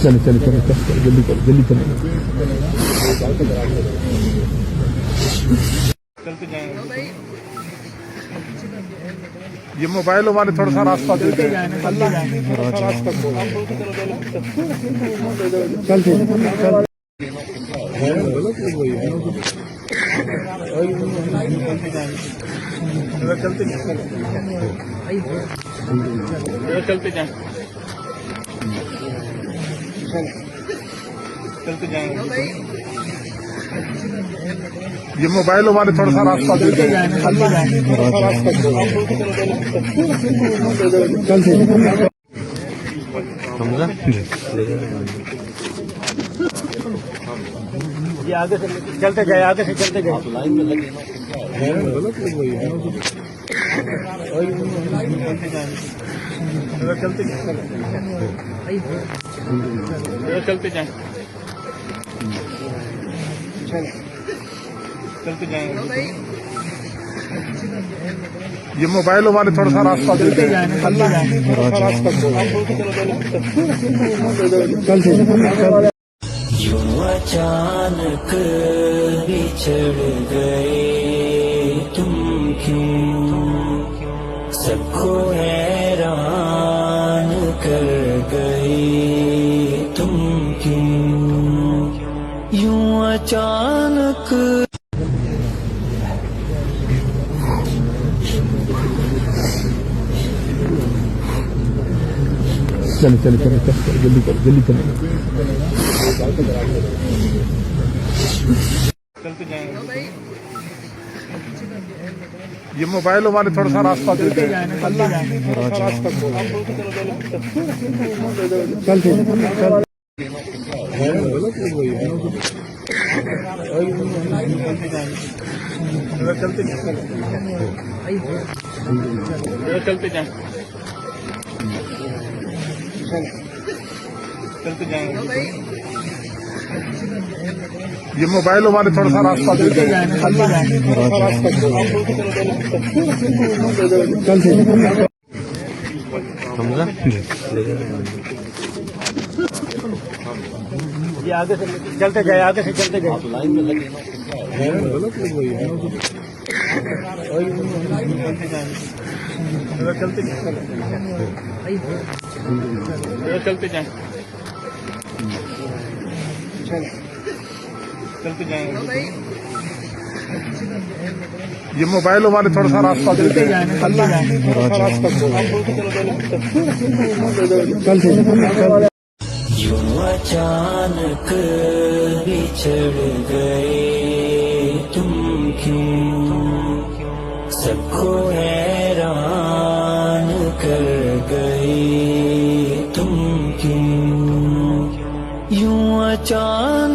चलो चलो चलो चलो जल्दी करो जल्दी चलो। चलते जाएंगे। ये मोबाइल हमारे थोड़ा सा रास्ता देते जाए ना चलते जाएं। चलते जाएंगे। ये मोबाइल हमारे थोड़ा सा रास्ता देते जाए ना ये आगे से चलते गए, आगे से चलते गए। लाइन में लगे चलते जाएं। चलते जाएंगे। ये मोबाइल हमारे थोड़ा सा रास्ता देते जाए ना यूं अचानक बिछड़ गए तुम क्यों, सबको हैरान कर गए तुम क्यों, यूं अचानक। चलो चलो चलो चलो जल्दी करो जल्दी चलो। चलते जाएंगे। ये मोबाइल हमारे थोड़ा सा रास्ता देते जाए ना चलते जाएं। चलते जाएंगे। ये मोबाइल हमारे थोड़ा सा रास्ता देते जाए ना ये आगे से चलते गए, आगे से चलते गए। लाइन में लगे चलते जाएं। चलते जाएंगे। ये मोबाइल हमारे थोड़ा सा रास्ता देते जाए ना यूं अचानक बिछड़ गए तुम क्यों, सबको हैरान कर गए तुम क्यों, यूं अचानक।